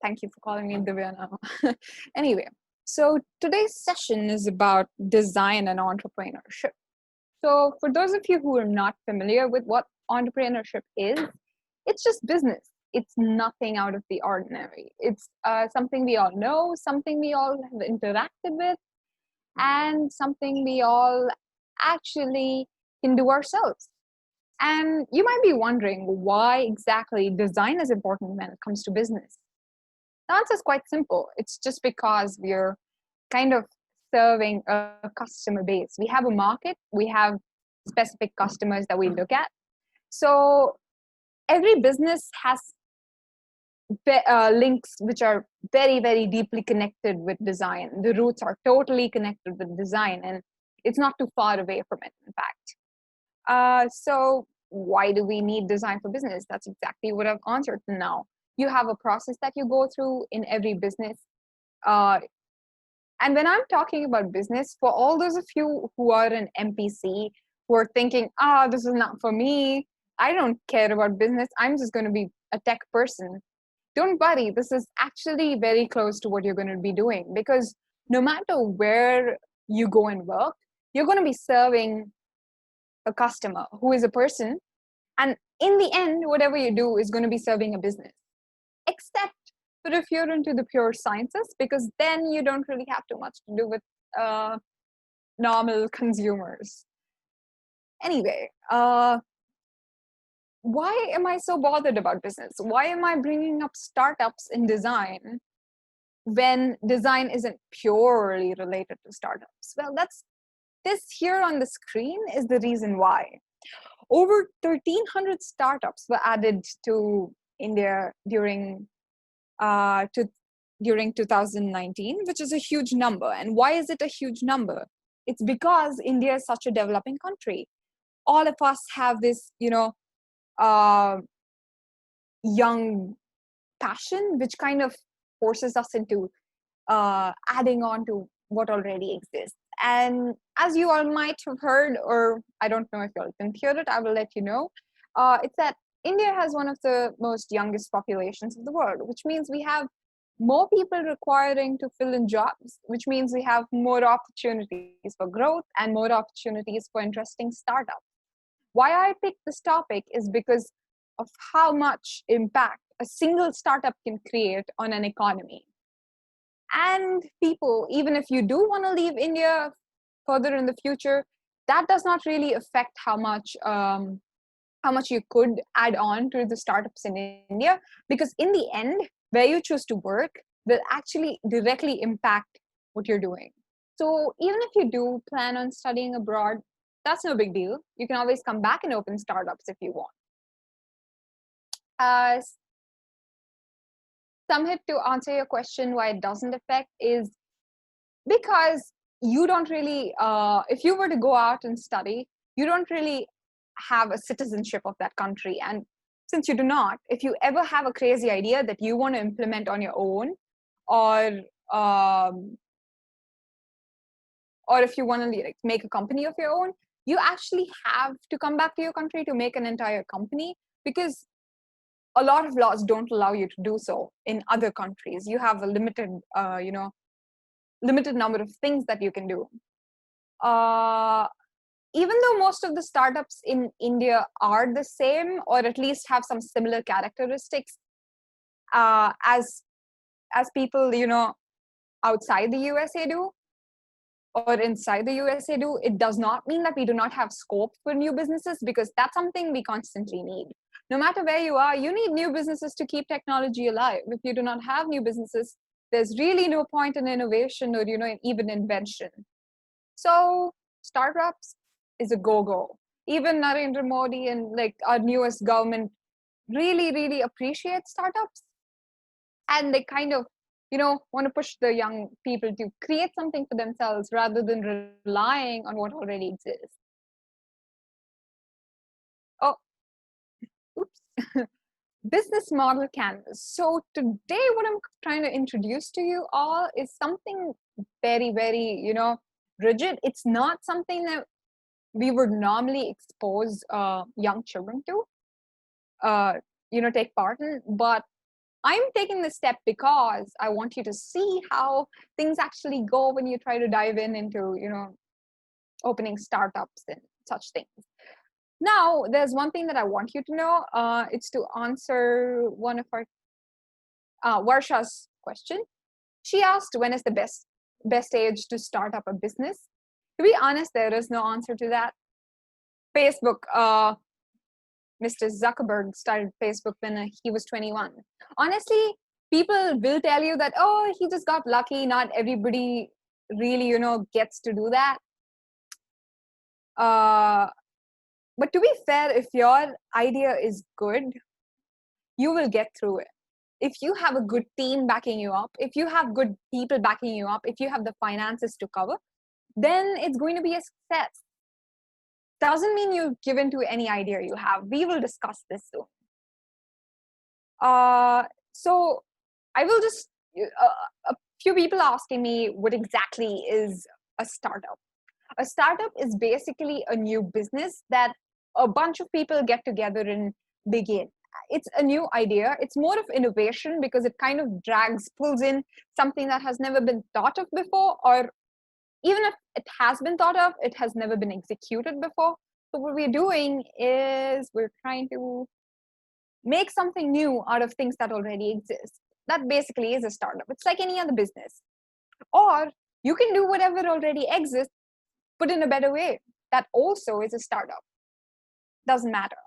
Thank you for calling me Divya now. Anyway, so today's session is about design and entrepreneurship. So, for those of you who are not familiar with what entrepreneurship is, it's just business. It's nothing out of the ordinary. It's something we all know, something we all have interacted with, and something we all actually can do ourselves. And you might be wondering why exactly design is important when it comes to business. The answer is quite simple. It's just because we're kind of serving a customer base. We have a market, we have specific customers that we look at. So every business has links which are very, very deeply connected with design. The roots are totally connected with design, and it's not too far away from it, in fact. So why do we need design for business? That's exactly what I've answered now. You have a process that you go through in every business. And when I'm talking about business, for all those of you who are an MPC, who are thinking, this is not for me, I don't care about business, I'm just going to be a tech person. Don't worry, this is actually very close to what you're going to be doing, because no matter where you go and work, you're going to be serving a customer who is a person. And in the end, whatever you do is going to be serving a business. Except for if you're into the pure sciences, because then you don't really have too much to do with normal consumers. Anyway, why am I so bothered about business? Why am I bringing up startups in design when design isn't purely related to startups? Well, this here on the screen is the reason why. Over 1,300 startups were added to India during 2019, which is a huge number. And why is it a huge number? It's because India is such a developing country. All of us have this, young passion, which kind of forces us into adding on to what already exists. And as you all might have heard, or I don't know if you all didn't hear it, I will let you know. It's that India has one of the most youngest populations of the world, which means we have more people requiring to fill in jobs, which means we have more opportunities for growth and more opportunities for interesting startups. Why I picked this topic is because of how much impact a single startup can create on an economy. And people, even if you do want to leave India further in the future, that does not really affect how much you could add on to the startups in India, because in the end, where you choose to work will actually directly impact what you're doing. So even if you do plan on studying abroad, that's no big deal. You can always come back and open startups if you want. Samhit, to answer your question, why it doesn't affect is because you don't really, if you were to go out and study, you don't really have a citizenship of that country. And since you do not, if you ever have a crazy idea that you want to implement on your own, or if you want to make a company of your own, you actually have to come back to your country to make an entire company, because a lot of laws don't allow you to do so in other countries. You have a limited number of things that you can do. Even though most of the startups in India are the same, or at least have some similar characteristics as people outside the USA do, or inside the USA do, it does not mean that we do not have scope for new businesses, because that's something we constantly need. No matter where you are, you need new businesses to keep technology alive. If you do not have new businesses, there's really no point in innovation or even invention. So startups is a go-go. Even Narendra Modi and our newest government really, really appreciate startups, and they kind of want to push the young people to create something for themselves rather than relying on what already exists. Oh, oops. Business model canvas. So today what I'm trying to introduce to you all is something very, very, rigid. It's not something that we would normally expose young children to, take part in, but I'm taking this step because I want you to see how things actually go when you try to dive into, opening startups and such things. Now, there's one thing that I want you to know. It's to answer one of our Varsha's question. She asked, when is the best age to start up a business? To be honest, there is no answer to that. Facebook, Mr. Zuckerberg started Facebook when he was 21. Honestly, people will tell you that, oh, he just got lucky. Not everybody really, gets to do that. But to be fair, if your idea is good, you will get through it. If you have a good team backing you up, if you have good people backing you up, if you have the finances to cover, then it's going to be a success. Doesn't mean you give in to any idea you have. We will discuss this soon. So I will just, a few people asking me what exactly is a startup. A startup is basically a new business that a bunch of people get together and begin. It's a new idea. It's more of innovation because it kind of pulls in something that has never been thought of before, or even if it has been thought of, it has never been executed before. So what we're doing is we're trying to make something new out of things that already exist. That basically is a startup. It's like any other business. Or you can do whatever already exists, put in a better way. That also is a startup. Doesn't matter.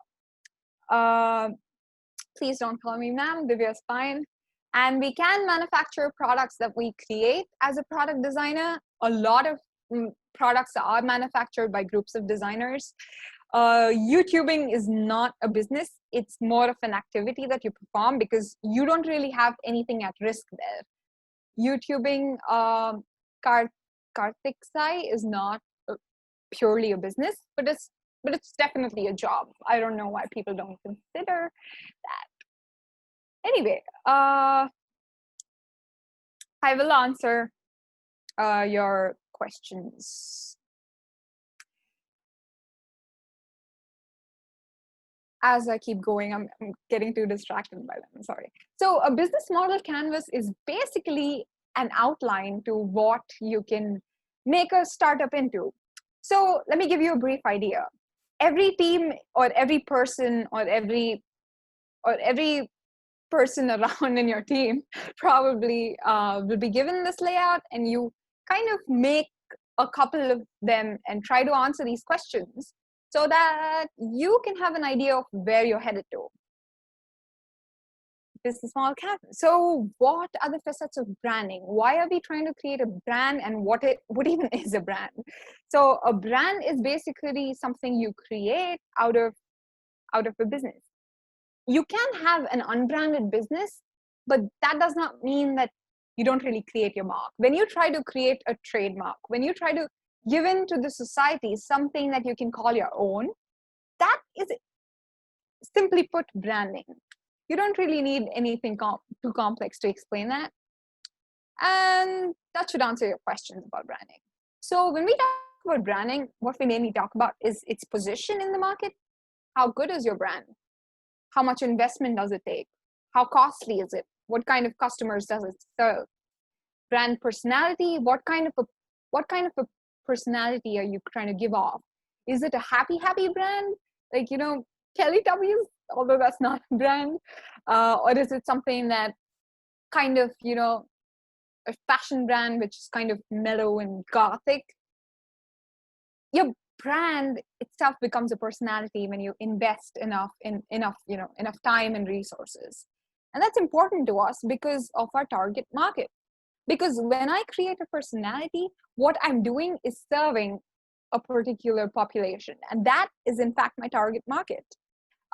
Please don't call me ma'am. Divya is fine. And we can manufacture products that we create as a product designer. A lot of products are manufactured by groups of designers. YouTubing is not a business. It's more of an activity that you perform because you don't really have anything at risk there. YouTubing, Karthik Sai is not purely a business, but it's definitely a job. I don't know why people don't consider that. Anyway, I will answer your questions. As I keep going, I'm getting too distracted by them. I'm sorry. So a business model canvas is basically an outline to what you can make a startup into. So let me give you a brief idea. Every team or every person or every person around in your team probably will be given this layout, and you kind of make a couple of them and try to answer these questions so that you can have an idea of where you're headed to. This is a small canvas. So what are the facets of branding? Why are we trying to create a brand, and what even is a brand? So a brand is basically something you create out of a business. You can have an unbranded business, but that does not mean that you don't really create your mark. When you try to create a trademark, when you try to give in to the society something that you can call your own, that is simply put branding. You don't really need anything too complex to explain that. And that should answer your questions about branding. So when we talk about branding, what we mainly talk about is its position in the market. How good is your brand? How much investment does it take? How costly is it? What kind of customers does it serve? Brand personality, what kind of a personality are you trying to give off? Is it a happy brand? Like, Teletubbies, although that's not a brand. Or is it something that kind of, a fashion brand, which is kind of mellow and gothic? Your brand itself becomes a personality when you invest enough time and resources. And that's important to us because of our target market. Because when I create a personality, what I'm doing is serving a particular population. And that is, in fact, my target market.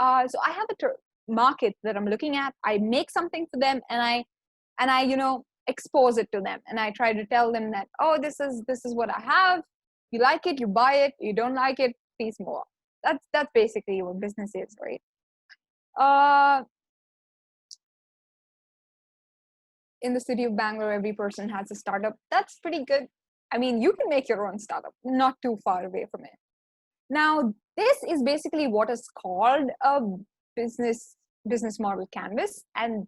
So I have a market that I'm looking at. I make something for them, and I expose it to them. And I try to tell them that, oh, this is what I have. You like it, you buy it. You don't like it, please move on. That's basically what business is, right? In the city of Bangalore, every person has a startup. That's pretty good. I mean, you can make your own startup, not too far away from it. Now, this is basically what is called a business model canvas. And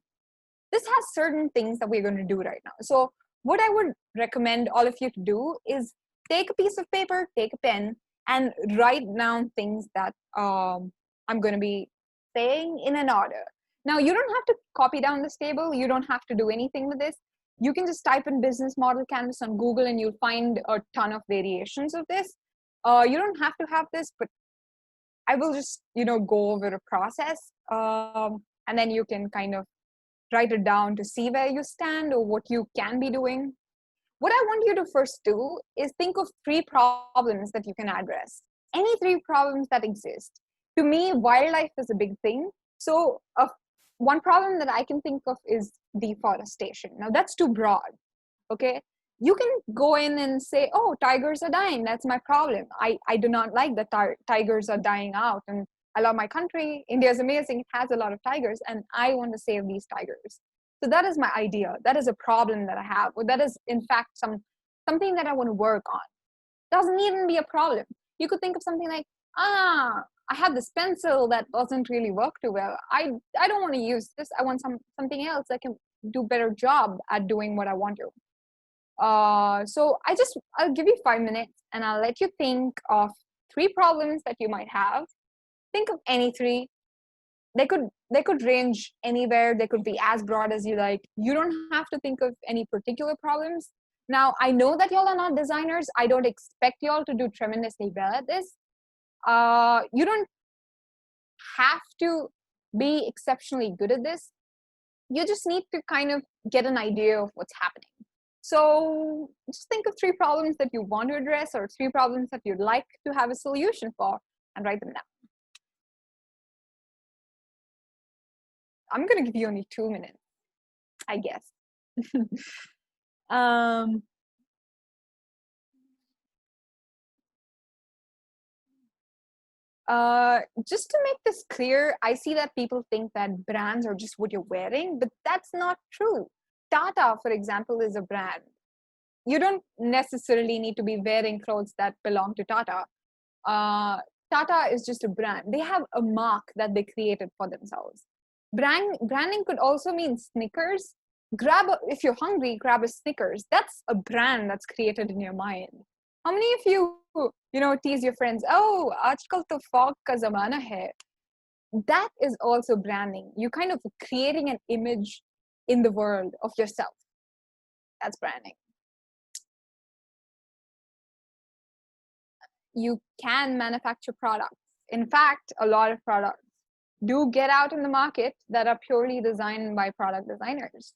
this has certain things that we're going to do right now. So what I would recommend all of you to do is take a piece of paper, take a pen, and write down things that I'm going to be saying in an order. Now, you don't have to copy down this table. You don't have to do anything with this. You can just type in business model canvas on Google and you'll find a ton of variations of this. You don't have to have this, but I will just, go over a process, and then you can kind of write it down to see where you stand or what you can be doing. What I want you to first do is think of 3 problems that you can address. Any 3 problems that exist. To me, wildlife is a big thing. So one problem that I can think of is deforestation. Now that's too broad, okay? You can go in and say, oh, tigers are dying. That's my problem. I do not like that tigers are dying out. And I love my country. India is amazing. It has a lot of tigers. And I want to save these tigers. So that is my idea. That is a problem that I have. Or that is, in fact, something that I want to work on. Doesn't even be a problem. You could think of something like, I have this pencil that doesn't really work too well. I don't want to use this. I want something else that can do a better job at doing what I want to. So I'll give you 5 minutes and I'll let you think of 3 problems that you might have. Think of any 3. They could range anywhere. They could be as broad as you like. You don't have to think of any particular problems. Now, I know that y'all are not designers. I don't expect y'all to do tremendously well at this. You don't have to be exceptionally good at this. You just need to kind of get an idea of what's happening. So just think of 3 problems that you want to address or 3 problems that you'd like to have a solution for and write them down. I'm going to give you only 2 minutes, I guess. Just to make this clear, I see that people think that brands are just what you're wearing, but that's not true. Tata, for example, is a brand. You don't necessarily need to be wearing clothes that belong to Tata. Tata is just a brand. They have a mark that they created for themselves. Branding could also mean Snickers. If you're hungry, grab a Snickers. That's a brand that's created in your mind. How many of you, tease your friends, oh, aajkal to fog ka zamana hai. That is also branding. You kind of creating an image in the world of yourself. That's branding. You can manufacture products. In fact, a lot of products do get out in the market that are purely designed by product designers.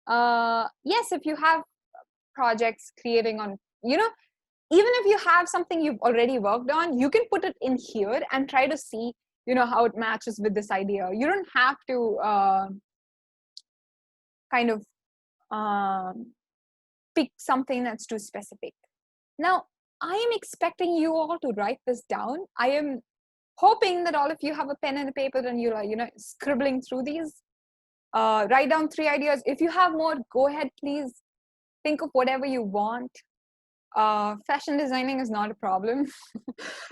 Yes, if you have projects creating on, even if you have something you've already worked on, you can put it in here and try to see, how it matches with this idea. You don't have to kind of pick something that's too specific. Now, I am expecting you all to write this down. I am hoping that all of you have a pen and a paper and you're scribbling through these. Write down 3 ideas. If you have more, go ahead, please. Think of whatever you want. Fashion designing is not a problem.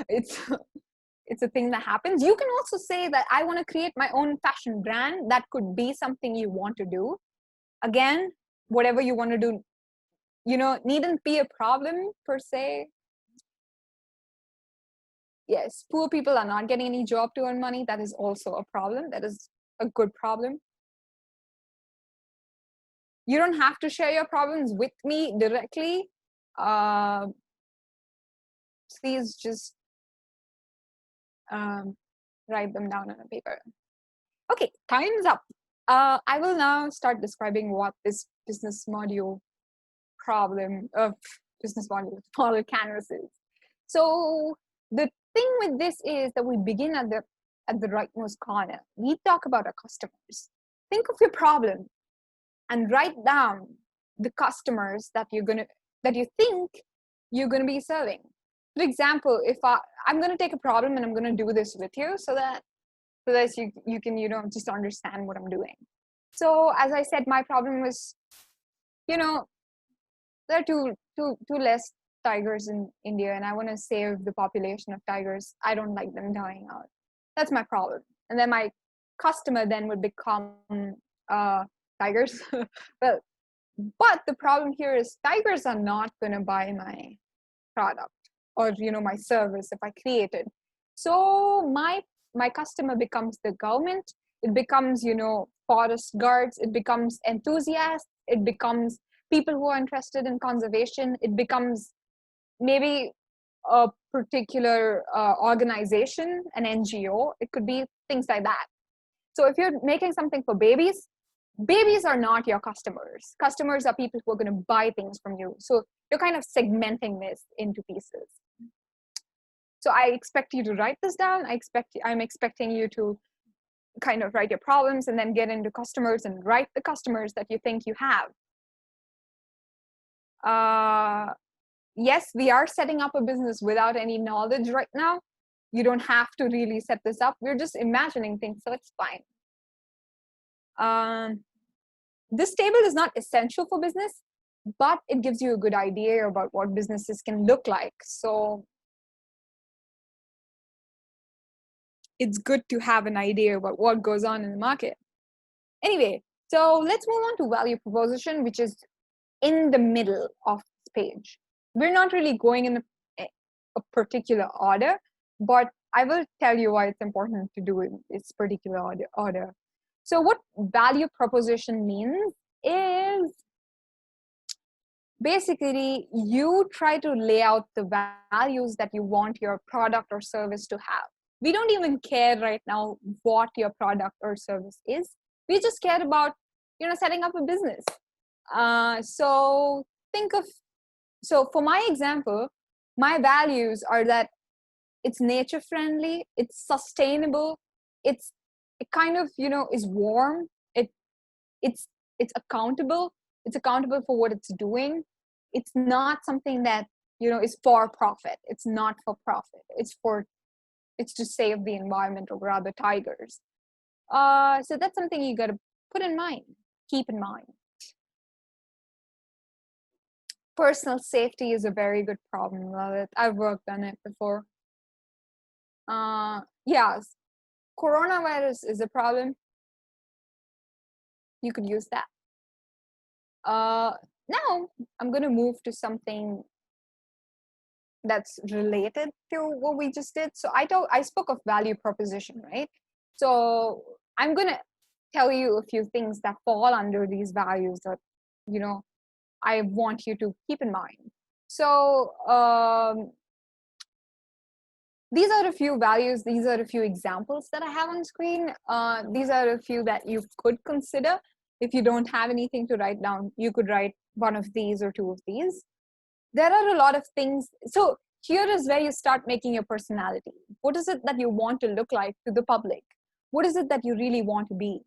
It's a thing that happens. You can also say that I want to create my own fashion brand. That could be something you want to do. Again, whatever you want to do, needn't be a problem per se. Yes, poor people are not getting any job to earn money. That is also a problem. That is a good problem. You don't have to share your problems with me directly. Please just write them down on a paper. Okay, time's up. I will now start describing what this business model canvas is. So the thing with this is that we begin at the rightmost corner. We talk about our customers. Think of your problem and write down the customers that you think you're gonna be serving. For example, if I'm gonna take a problem and I'm gonna do this with you so that you can just understand what I'm doing. So as I said, my problem was, there are too less tigers in India, and I want to save the population of tigers. I don't like them dying out. That's my problem. And then my customer then would become tigers. Well, but the problem here is tigers are not going to buy my product or my service if I create it. So my customer becomes the government. It becomes forest guards. It becomes enthusiasts. It becomes people who are interested in conservation. It becomes maybe a particular organization, an NGO. It could be things like that. So if you're making something for babies, babies are not your customers. Customers are people who are going to buy things from you. So you're kind of segmenting this into pieces. So I expect you to write this down. I'm expecting you to kind of write your problems and then get into customers and write the customers that you think you have. Yes, we are setting up a business without any knowledge right now. You don't have to really set this up. We're just imagining things, so it's fine. This table is not essential for business, but it gives you a good idea about what businesses can look like. So it's good to have an idea about what goes on in the market. Anyway, so let's move on to value proposition, which is in the middle of this page. We're not really going in a particular order, but I will tell you why it's important to do it in this particular order. So what value proposition means is basically you try to lay out the values that you want your product or service to have. We don't even care right now what your product or service is. We just care about setting up a business. So for my example, my values are that it's nature friendly, it's sustainable, it kind of is warm, it's accountable, it's accountable for what it's doing. It's not something that is for profit. It's not for profit. It's to save the environment or rather tigers. So that's something you got to put in mind, keep in mind. Personal safety is a very good problem. I've worked on it before. Yes, coronavirus is a problem. You could use that. Now I'm going to move to something that's related to what we just did. So I spoke of value proposition, right? So I'm going to tell you a few things that fall under these values that I want you to keep in mind. So these are a few values. These are a few examples that I have on screen. These are a few that you could consider. If you don't have anything to write down, you could write one of these or two of these. There are a lot of things. So here is where you start making your personality. What is it that you want to look like to the public? What is it that you really want to be?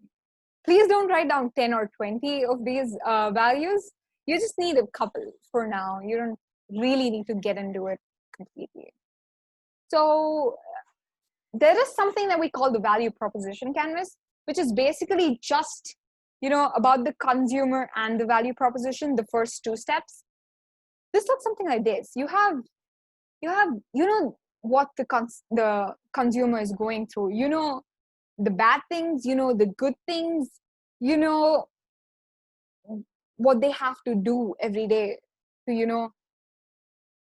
Please don't write down 10 or 20 of these values. You just need a couple for now. You don't really need to get into it completely. So there is something that we call the value proposition canvas, which is basically just about the consumer and the value proposition, the first two steps. This looks something like this. You have what the consumer is going through. The bad things, the good things, what they have to do every day to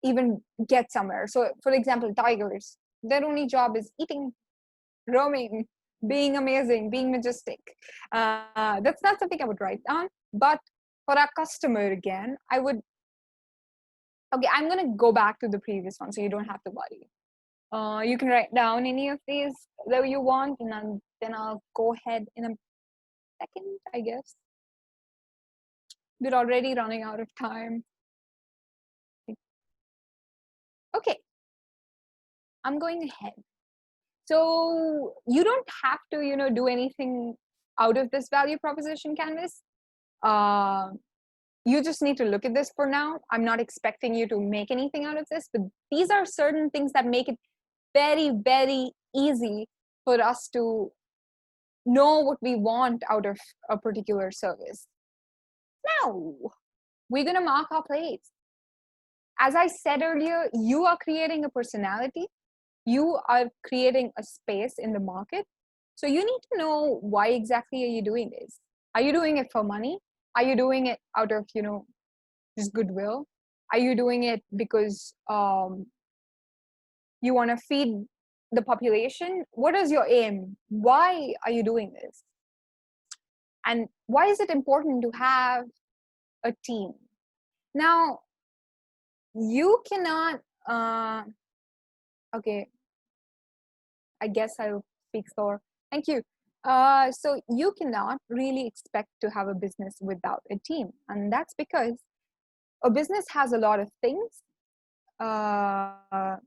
even get somewhere. So for example, tigers, their only job is eating, roaming, being amazing, being majestic. That's not something I would write down. But for our customer, again, I'm going to go back to the previous one so you don't have to worry. You can write down any of these that you want, and then I'll go ahead in a second, I guess. We're already running out of time. Okay, I'm going ahead. So you don't have to, do anything out of this value proposition canvas. You just need to look at this for now. I'm not expecting you to make anything out of this, but these are certain things that make it very, very easy for us to know what we want out of a particular service. Now, we're going to mark our place. As I said earlier, you are creating a personality. You are creating a space in the market. So you need to know why exactly are you doing this. Are you doing it for money? Are you doing it out of, just goodwill? Are you doing it because you want to feed the population? What is your aim? Why are you doing this? And why is it important to have a team? Now, you cannot, okay, I guess I'll speak slower. Thank you. So you cannot really expect to have a business without a team. And that's because a business has a lot of things. A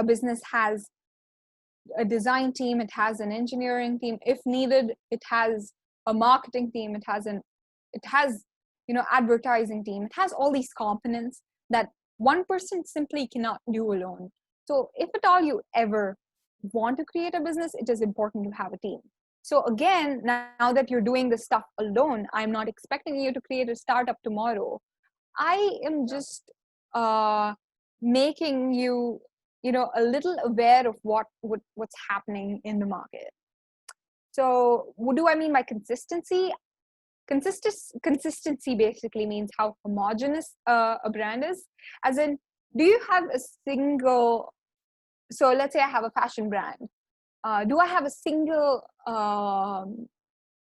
business has a design team, it has an engineering team. If needed, it has a marketing team, it has advertising team. It has all these components that one person simply cannot do alone. So if at all you ever want to create a business, it is important to have a team. So again, now that you're doing this stuff alone, I'm not expecting you to create a startup tomorrow. I am just making you a little aware of what's happening in the market. So what do I mean by consistency? Consistency basically means how homogeneous a brand is. As in, do you have a single, so let's say I have a fashion brand. Do I have a single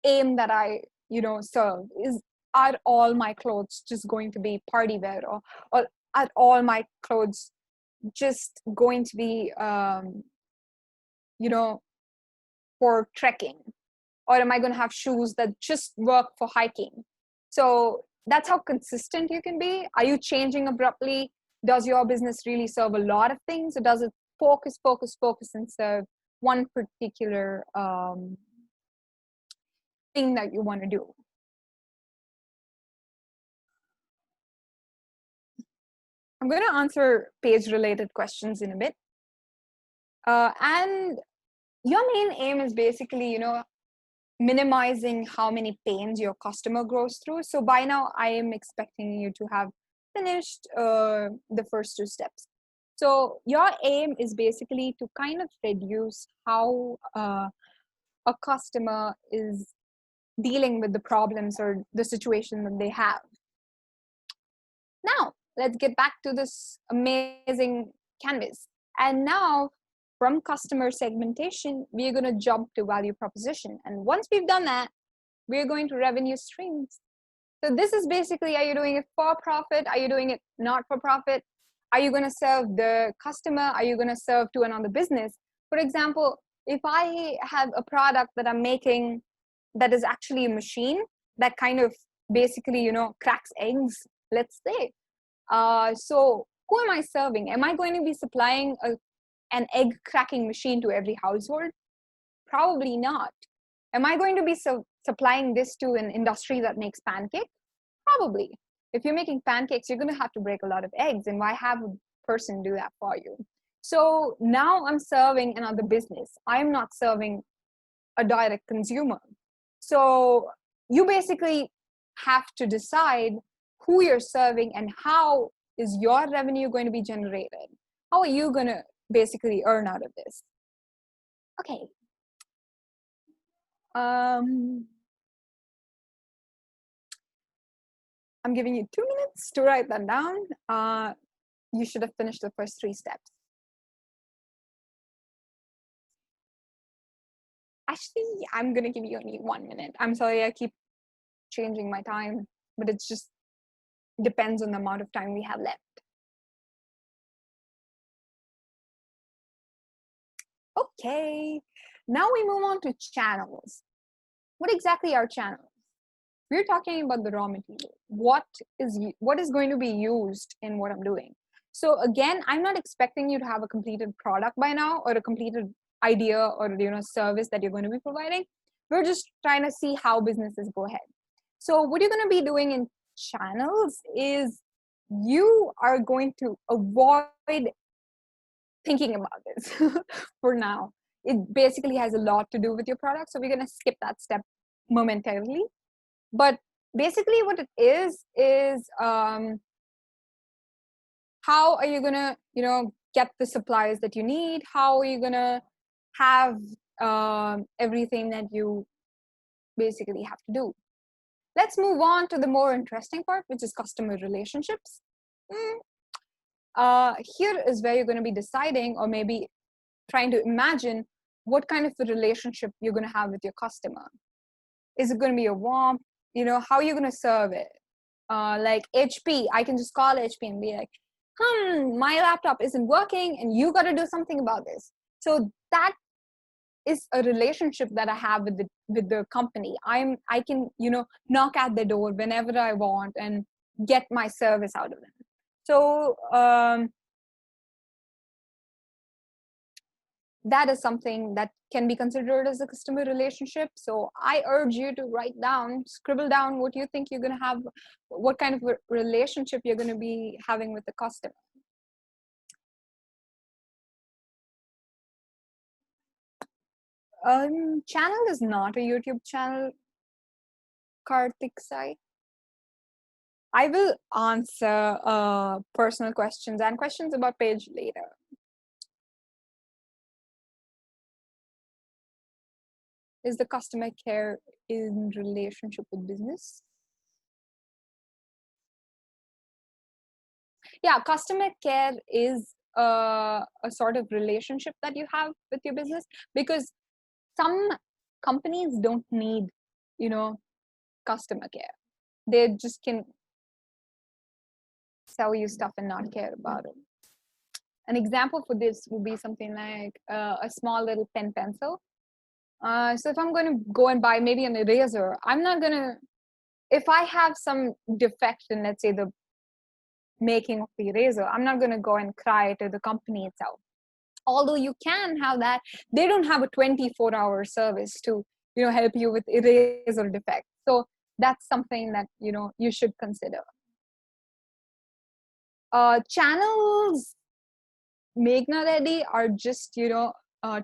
aim that I serve? Are all my clothes just going to be party wear, or are all my clothes just going to be for trekking? Or am I going to have shoes that just work for hiking? So that's how consistent you can be. Are you changing abruptly? Does your business really serve a lot of things, or does it focus and serve one particular thing that you want to do? I'm going to answer page related questions in a bit. And your main aim is basically, minimizing how many pains your customer goes through. So by now, I am expecting you to have finished the first two steps. So your aim is basically to kind of reduce how a customer is dealing with the problems or the situation that they have. Now, let's get back to this amazing canvas. And now, from customer segmentation, we're going to jump to value proposition. And once we've done that, we're going to revenue streams. So this is basically, are you doing it for profit? Are you doing it not for profit? Are you going to serve the customer? Are you going to serve to another business? For example, if I have a product that I'm making that is actually a machine that kind of basically, cracks eggs, let's say. So who am I serving? Am I going to be supplying an egg cracking machine to every household? Probably not. Am I going to be supplying this to an industry that makes pancakes? Probably. If you're making pancakes, you're going to have to break a lot of eggs, and why have a person do that for you? So now I'm serving another business. I'm not serving a direct consumer. So you basically have to decide who you're serving and how is your revenue going to be generated. How are you going to basically earn out of this? Okay. I'm giving you 2 minutes to write that down. You should have finished the first 3 steps. Actually, I'm going to give you only 1 minute. I'm sorry, I keep changing my time, but it just depends on the amount of time we have left. Okay, now we move on to channels. What exactly are channels? We're talking about the raw material. What is going to be used in what I'm doing? So again, I'm not expecting you to have a completed product by now or a completed idea or service that you're going to be providing. We're just trying to see how businesses go ahead. So what you're going to be doing in channels is you are going to avoid thinking about this for now. It basically has a lot to do with your product, so we're going to skip that step momentarily. But basically what it is how are you going to get the supplies that you need? How are you going to have everything that you basically have to do. Let's move on to the more interesting part, which is customer relationships. Here is where you're going to be deciding, or maybe trying to imagine, what kind of a relationship you're going to have with your customer. Is it going to be a warm, how are you going to serve it? Like HP, I can just call HP and be like, my laptop isn't working and you got to do something about this. So that is a relationship that I have with the company. I can, knock at the door whenever I want and get my service out of them. So that is something that can be considered as a customer relationship. So I urge you to scribble down what you think you're going to have, what kind of a relationship you're going to be having with the customer. Channel is not a YouTube channel, Karthik Sai. I will answer personal questions and questions about page later. Is the customer care in relationship with business? Yeah, customer care is a sort of relationship that you have with your business, because some companies don't need, customer care. They just can sell you stuff and not care about it. An example for this would be something like a small little pen pencil. So if I'm going to go and buy maybe an eraser, I'm not going to, if I have some defect in, let's say, the making of the eraser, I'm not going to go and cry to the company itself. Although you can have that, they don't have a 24-hour service to, help you with eraser defects. So that's something that, you should consider. Channels, Meghna Reddy, are just, to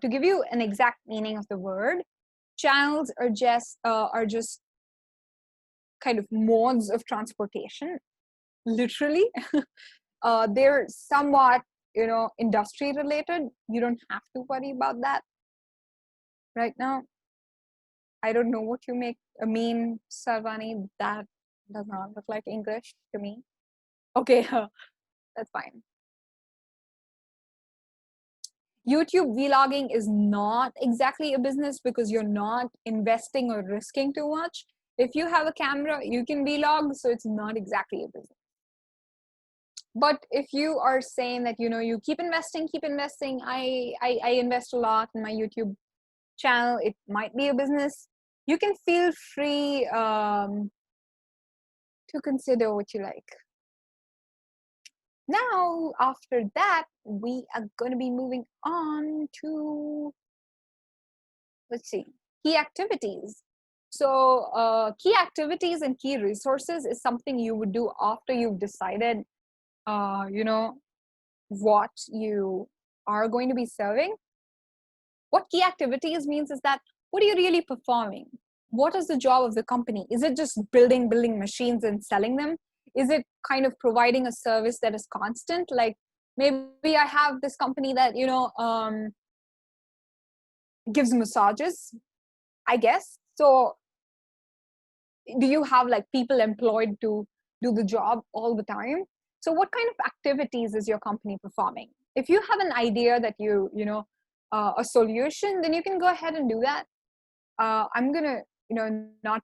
give you an exact meaning of the word, channels are just kind of modes of transportation, literally. They're somewhat, industry related. You don't have to worry about that right now. I don't know what you mean, Sarvani. That does not look like English to me. Okay, that's fine. YouTube vlogging is not exactly a business, because you're not investing or risking too much. If you have a camera, you can vlog, so it's not exactly a business. But if you are saying that, you keep investing, I invest a lot in my YouTube channel, it might be a business, you can feel free to consider what you like. Now, after that, we are going to be moving on to, let's see, key activities. So key activities and key resources is something you would do after you've decided, what you are going to be serving. What key activities means is that, what are you really performing? What is the job of the company? Is it just building machines and selling them? Is it kind of providing a service that is constant? Like maybe I have this company that, gives massages, I guess. So do you have like people employed to do the job all the time? So what kind of activities is your company performing? If you have an idea that a solution, then you can go ahead and do that. I'm gonna, not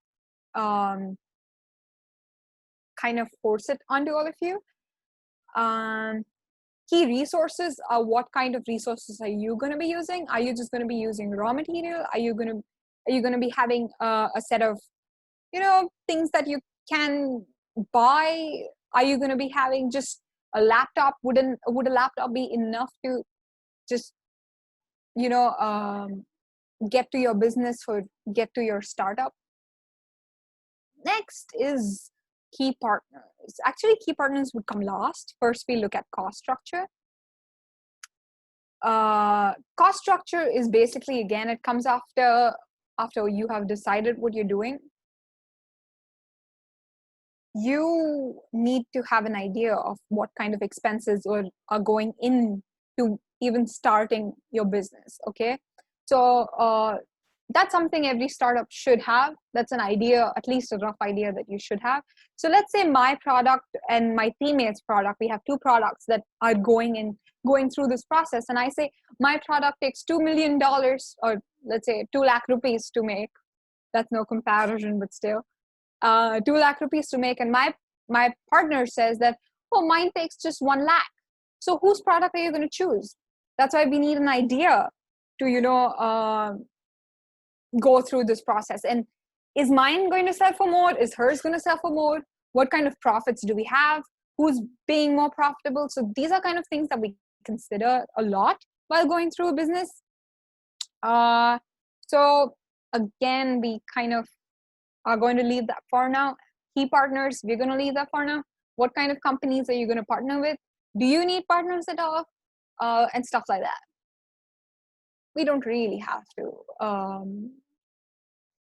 kind of force it onto all of you. Key resources are, what kind of resources are you going to be using? Are you just going to be using raw material? Are you going to be having a set of, things that you can buy? Are you going to be having just a laptop? Would a laptop be enough to just, get to your business or get to your startup? Next is key partners. Actually, key partners would come last. First, we look at cost structure. Cost structure is basically, again, it comes after you have decided what you're doing. You need to have an idea of what kind of expenses are going in to even starting your business. Okay, so that's something every startup should have. That's an idea, at least a rough idea that you should have. So let's say my product and my teammates' product, we have two products that are going through this process. And I say my product takes $2 million, or let's say 2 lakh rupees to make. That's no comparison, but still, 2 lakh rupees to make. And my partner says that, oh, mine takes just 1 lakh. So whose product are you going to choose? That's why we need an idea to, go through this process. And is mine going to sell for more? Is hers going to sell for more? What kind of profits do we have? Who's being more profitable? So these are kind of things that we consider a lot while going through a business. So again, we kind of are going to leave that for now. Key partners, we're going to leave that for now. What kind of companies are you going to partner with? Do you need partners at all? And stuff like that. We don't really have to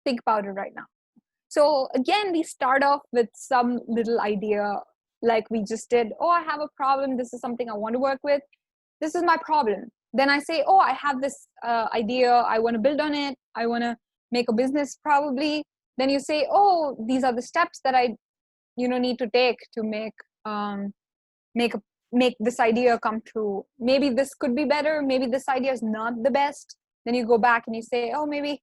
think about it right now. So again, we start off with some little idea like we just did. Oh, I have a problem. This is something I want to work with. This is my problem. Then I say, oh, I have this idea. I want to build on it. I want to make a business probably. Then you say, oh, these are the steps that I need to take to make this idea come true. Maybe this could be better. Maybe this idea is not the best. Then you go back and you say, oh, maybe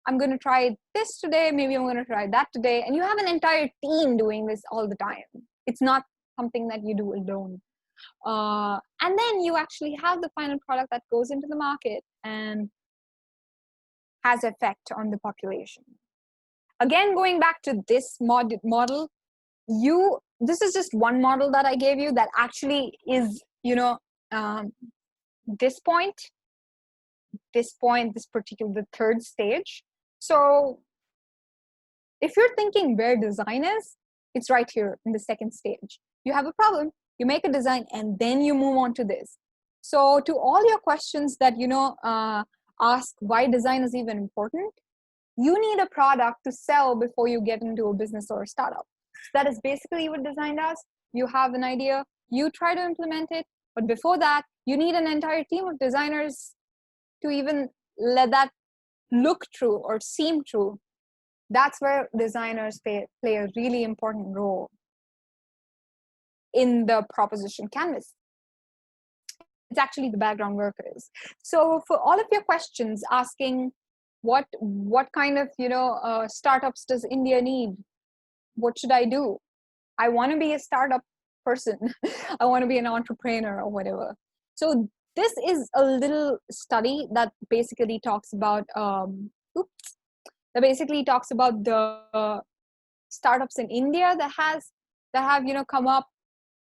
I'm going to try this today. Maybe I'm going to try that today. And you have an entire team doing this all the time. It's not something that you do alone. And then you actually have the final product that goes into the market and has effect on the population. Again, going back to this model, this is just one model that I gave you that actually is, this particular, the third stage. So if you're thinking where design is, it's right here in the second stage. You have a problem, you make a design, and then you move on to this. So to all your questions that, ask why design is even important, you need a product to sell before you get into a business or a startup. That is basically what design does. You have an idea, you try to implement it, but before that, you need an entire team of designers to even let that look true or seem true. That's where designers play a really important role in the proposition canvas. It's actually the background workers. So for all of your questions asking what kind of startups does India need? What should I do? I want to be a startup person. I want to be an entrepreneur or whatever. So this is a little study that basically talks about the startups in India that have come up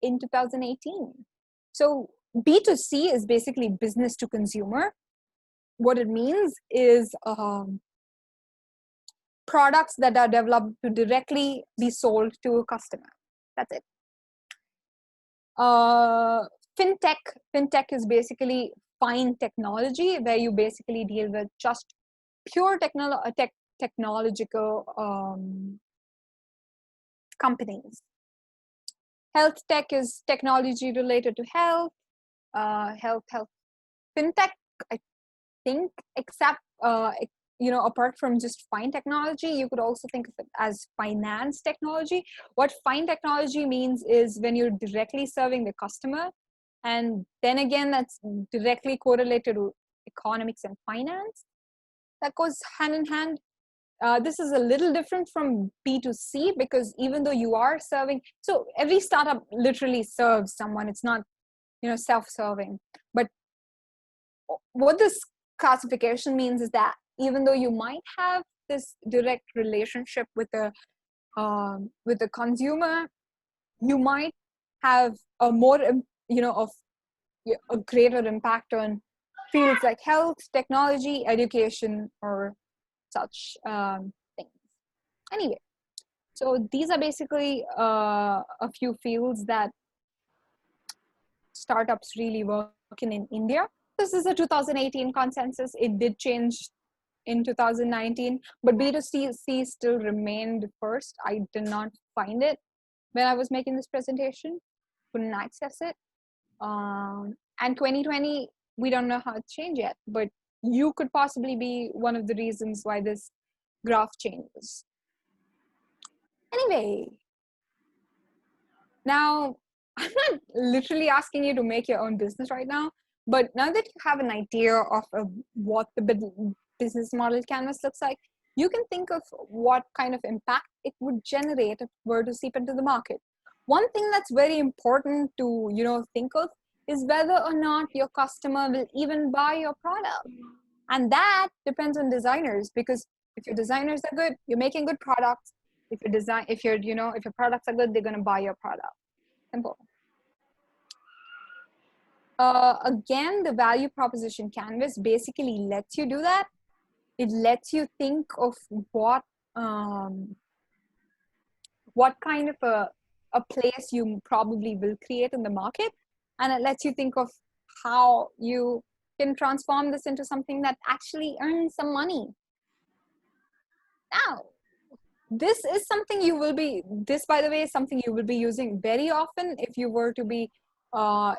in 2018. So B2C is basically business to consumer. What it means is products that are developed to directly be sold to a customer. That's it. Fintech is basically fine technology, where you basically deal with just pure technological companies. Health tech is technology related to health. Health. Fintech, I think, except apart from just fine technology, you could also think of it as finance technology. What fine technology means is when you're directly serving the customer, and then again, that's directly correlated to economics and finance. That goes hand in hand. This is a little different from B2C, because even though you are serving, so every startup literally serves someone. It's not, self-serving. But what this classification means is that even though you might have this direct relationship with the consumer, you might have a more, a greater impact on fields like health, technology, education, or such things. Anyway, so these are basically a few fields that startups really work in India. This is a 2018 consensus. It did change in 2019, but B2C still remained first. I did not find it when I was making this presentation, couldn't access it. And 2020, we don't know how it changed yet, but you could possibly be one of the reasons why this graph changes. Anyway, now I'm not literally asking you to make your own business right now, but now that you have an idea of what the business model canvas looks like, you can think of what kind of impact it would generate if it were to seep into the market. One thing that's very important to think of is whether or not your customer will even buy your product. And that depends on designers, because if your designers are good, you're making good products. If your products are good, they're going to buy your product. Simple. Again, the value proposition canvas basically lets you do that. It lets you think of what kind of a place you probably will create in the market, and it lets you think of how you can transform this into something that actually earns some money. Now, this, by the way, is something you will be using very often if you were to be a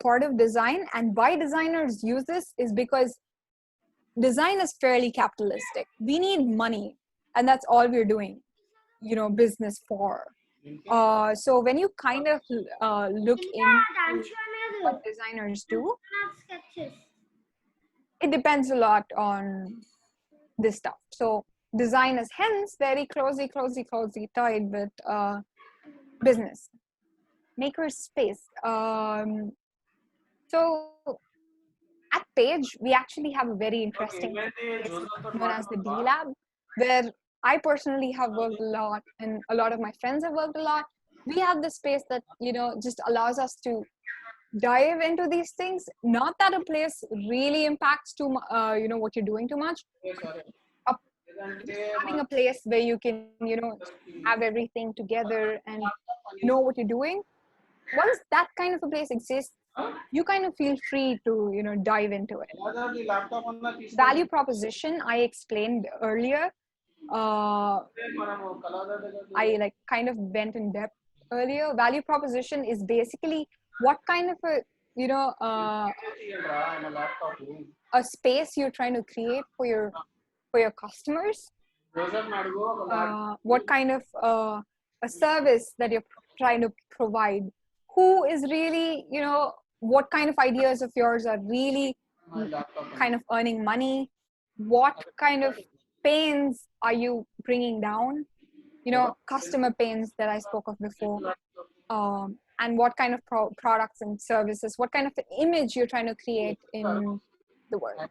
part of design. And why designers use this is because design is fairly capitalistic. We need money, and that's all we're doing, business for. So when you kind of look into what designers do, it depends a lot on this stuff. So design is hence very closely tied with business. Maker space. So at Page, we actually have a very interesting space known as the D Lab, where I personally have worked a lot, and a lot of my friends have worked a lot. We have this space that just allows us to dive into these things. Not that a place really impacts what you're doing too much. Just having a place where you can have everything together and know what you're doing. Once that kind of a place exists, you kind of feel free to dive into it. Value proposition, I explained earlier. I kind of went in depth earlier. Value proposition is basically what kind of a space you're trying to create for your customers. What kind of a service that you're trying to provide. Who is really, what kind of ideas of yours are really kind of earning money? What kind of pains are you bringing down? Customer pains that I spoke of before. And what kind of products and services, what kind of image you're trying to create in the world.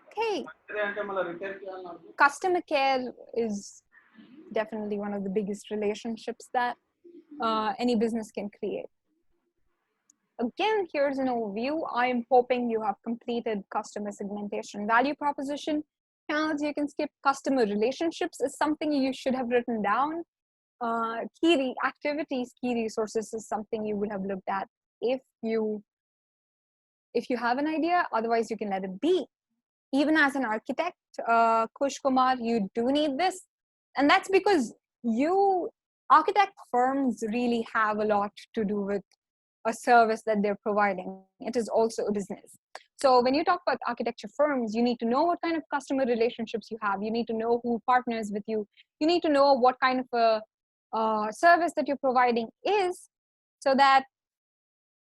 Okay. Customer care is definitely one of the biggest relationships that any business can create. Again, here's an overview. I'm hoping you have completed customer segmentation, value proposition. Channels you can skip. Customer relationships is something you should have written down. Key activities, key resources is something you would have looked at if you have an idea. Otherwise, you can let it be. Even as an architect, Kush Kumar, you do need this. And that's because architect firms really have a lot to do with a service that they're providing. It is also a business. So when you talk about architecture firms, you need to know what kind of customer relationships you have. You need to know who partners with you. You need to know what kind of a service that you're providing is, so that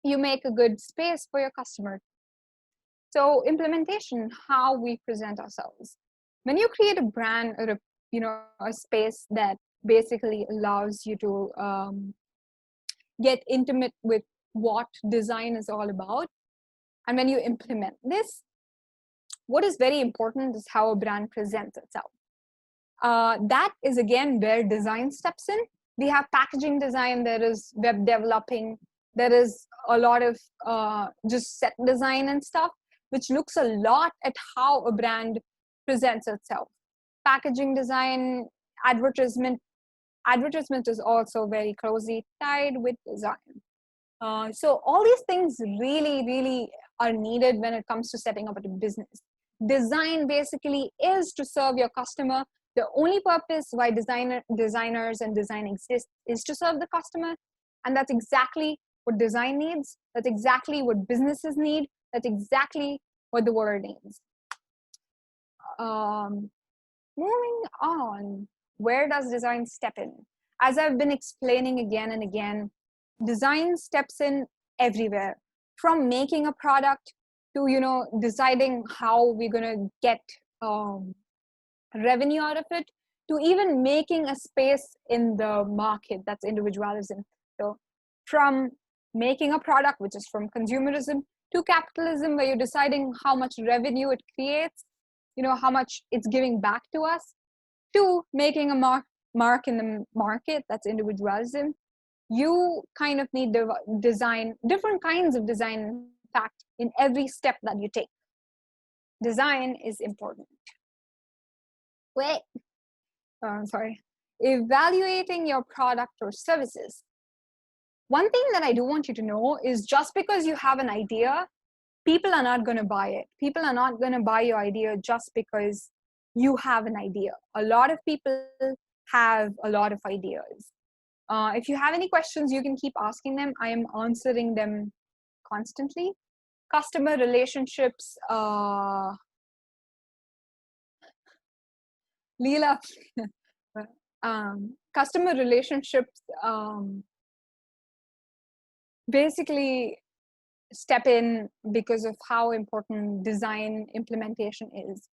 you make a good space for your customer. So implementation, how we present ourselves. When you create a brand or a space that basically allows you to get intimate with what design is all about, and when you implement this, what is very important is how a brand presents itself. That is again where design steps in. We have packaging design, there is web developing, there is a lot of just set design and stuff, which looks a lot at how a brand presents itself. Packaging design, advertisement is also very closely tied with design. So all these things really, really are needed when it comes to setting up a business. Design basically is to serve your customer. The only purpose why designers and design exist is to serve the customer. And that's exactly what design needs. That's exactly what businesses need. That's exactly what the word needs. Moving on, where does design step in? As I've been explaining again and again, design steps in everywhere, from making a product to, you know, deciding how we're going to get revenue out of it, to even making a space in the market. That's individualism. So from making a product, which is from consumerism, to capitalism, where you're deciding how much revenue it creates, you know, how much it's giving back to us, to making a mark in the market. That's individualism. You kind of need to design different kinds of design, in fact, in every step that you take. Design is important. Sorry. Evaluating your product or services. One thing that I do want you to know is, just because you have an idea, people are not going to buy it. People are not going to buy your idea just because you have an idea. A lot of people have a lot of ideas. If you have any questions, you can keep asking them. I am answering them constantly. Customer relationships, Leela, customer relationships basically step in because of how important design implementation is.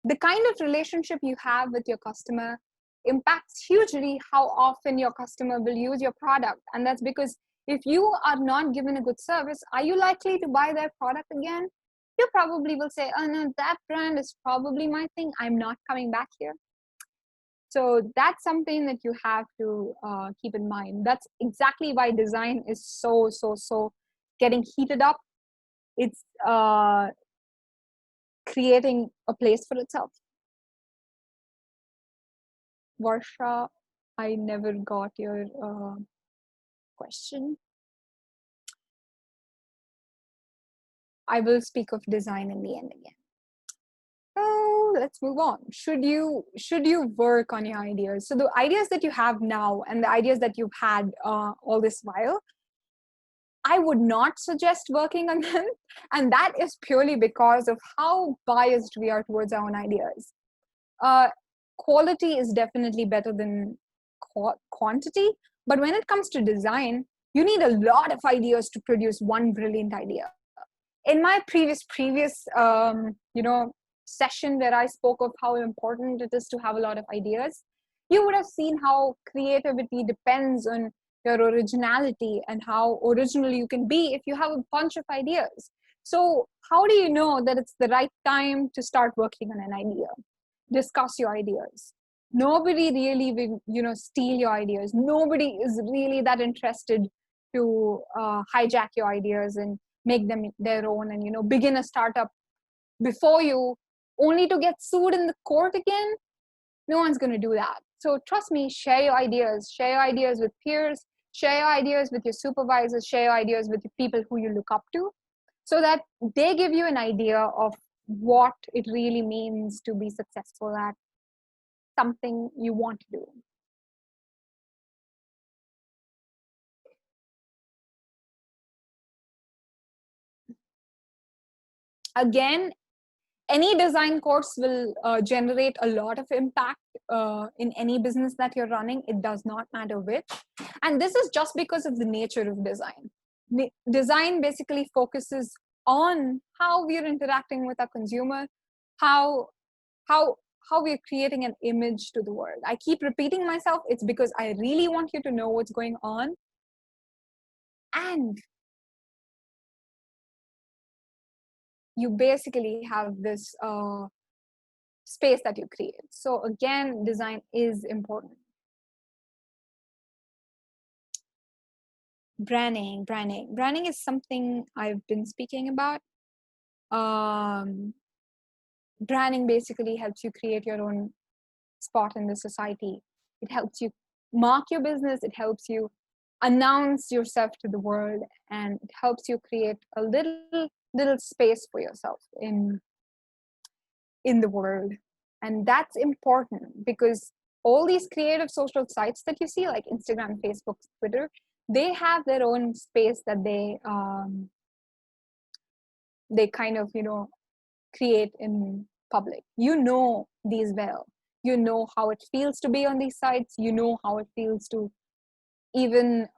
The kind of relationship you have with your customer impacts hugely how often your customer will use your product. And that's because if you are not given a good service, are you likely to buy their product again? You probably will say, oh no, that brand is probably my thing, I'm not coming back here. So that's something that you have to keep in mind. That's exactly why design is so getting heated up. It's creating a place for itself. Varsha, I never got your question. I will speak of design in the end again. So let's move on. Should you work on your ideas? So the ideas that you have now and the ideas that you've had all this while, I would not suggest working on them. And that is purely because of how biased we are towards our own ideas. Quality is definitely better than quantity. But when it comes to design, you need a lot of ideas to produce one brilliant idea. In my previous session where I spoke of how important it is to have a lot of ideas, you would have seen how creativity depends on your originality and how original you can be if you have a bunch of ideas. So how do you know that it's the right time to start working on an idea? Discuss your ideas. Nobody really will, steal your ideas. Nobody is really that interested to hijack your ideas and make them their own and, begin a startup before you, only to get sued in the court again. No one's going to do that. So trust me, share your ideas with peers, share your ideas with your supervisors, share your ideas with the people who you look up to, so that they give you an idea of what it really means to be successful at something you want to do. Again, any design course will generate a lot of impact in any business that you're running. It does not matter which. And this is just because of the nature of design. Design basically focuses on how we're interacting with our consumer, how we're creating an image to the world. I keep repeating myself. It's because I really want you to know what's going on. And you basically have this space that you create. So again, design is important. Branding is something I've been speaking about. Branding basically helps you create your own spot in the society. It helps you mark your business. It helps you announce yourself to the world, and it helps you create a little space for yourself in the world. And that's important because all these creative social sites that you see, like Instagram, Facebook, Twitter, they have their own space that they kind of create in public. You know these well. You know how it feels to be on these sites. You know how it feels to even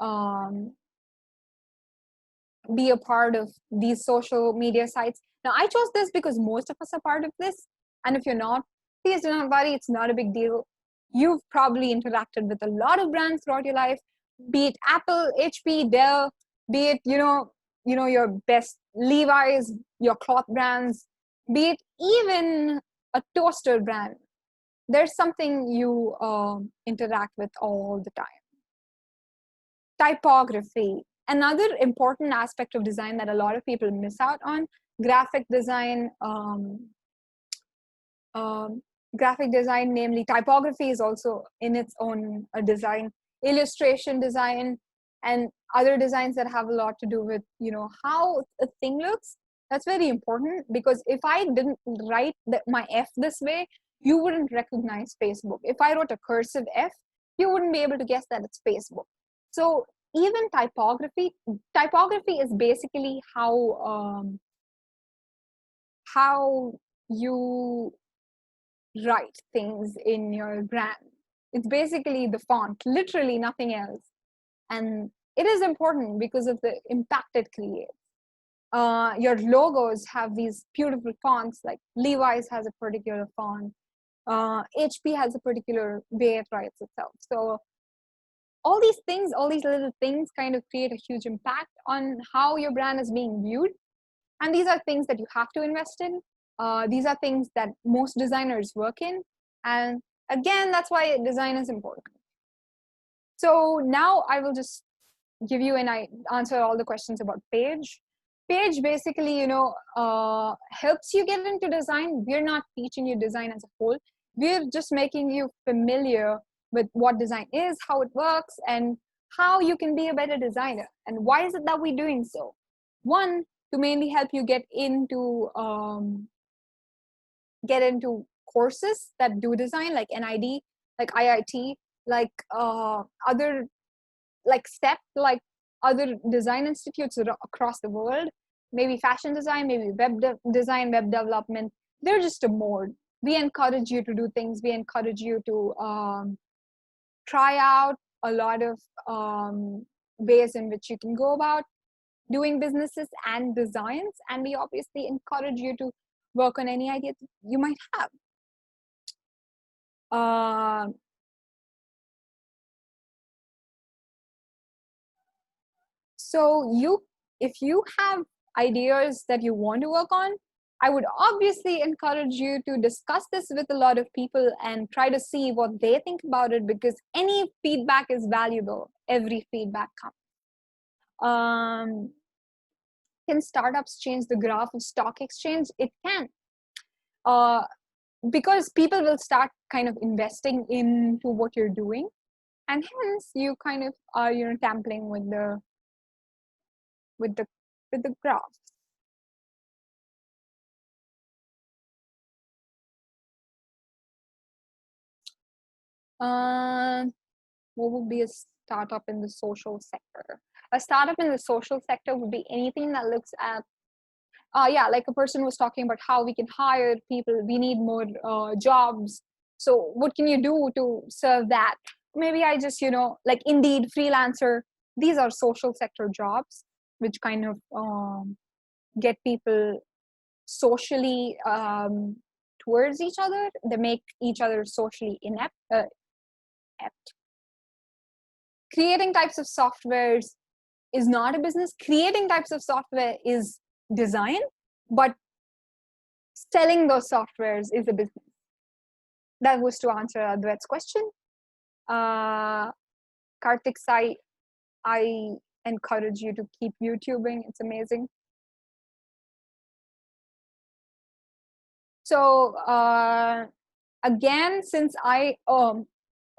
be a part of these social media sites. Now, I chose this because most of us are part of this. And if you're not, please do not worry. It's not a big deal. You've probably interacted with a lot of brands throughout your life, be it Apple, HP, Dell, be it, your best Levi's, your cloth brands, be it even a toaster brand. There's something you interact with all the time. Typography, another important aspect of design that a lot of people miss out on. Graphic design, namely typography, is also in its own a design. Illustration design and other designs that have a lot to do with how a thing looks. That's very important, because if I didn't write my F this way, you wouldn't recognize Facebook. If I wrote a cursive F, you wouldn't be able to guess that it's Facebook. So even typography is basically how you write things in your brand. It's basically the font, literally nothing else. And it is important because of the impact it creates. Your logos have these beautiful fonts, like Levi's has a particular font. HP has a particular way it writes itself. So all these things, all these little things kind of create a huge impact on how your brand is being viewed. And these are things that you have to invest in. These are things that most designers work in. And again, that's why design is important. So now I will just give you and I answer all the questions about Page. Page basically, helps you get into design. We're not teaching you design as a whole. We're just making you familiar with what design is, how it works, and how you can be a better designer. And why is it that we're doing so? One, to mainly help you get into courses that do design, like NID, like IIT, like other like STEP, like other design institutes across the world. Maybe fashion design, maybe web design, web development. They're just a mode. We encourage you to do things. We encourage you to try out a lot of ways in which you can go about doing businesses and designs. And we obviously encourage you to work on any ideas you might have. So if you have ideas that you want to work on, I would obviously encourage you to discuss this with a lot of people and try to see what they think about it, because any feedback is valuable. Every feedback counts. Can startups change the graph of stock exchange? It can. Because people will start kind of investing into what you're doing, and hence you kind of are tampering with the graph. What would be a startup in the social sector? A startup in the social sector would be anything that looks at like a person was talking about how we can hire people. We need more jobs. So what can you do to serve that? Maybe I just, like Indeed, freelancer. These are social sector jobs, which kind of get people socially towards each other. They make each other socially inept. Creating types of softwares is not a business. Creating types of software is design, but selling those softwares is a business. That was to answer Adwait's question. Karthik Sai, I encourage you to keep YouTubing. It's amazing. So again, since a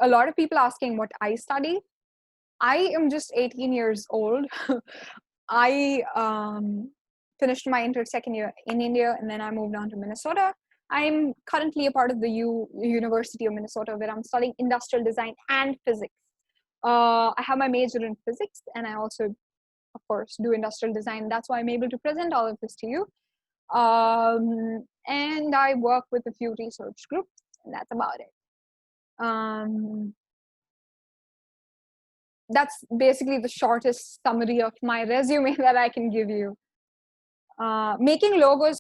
lot of people asking what I study, I am just 18 years old. I finished my second year in India, and then I moved on to Minnesota. I'm currently a part of the University of Minnesota, where I'm studying industrial design and physics. I have my major in physics, and I also, of course, do industrial design. That's why I'm able to present all of this to you. And I work with a few research groups, and that's about it. That's basically the shortest summary of my resume that I can give you. Making logos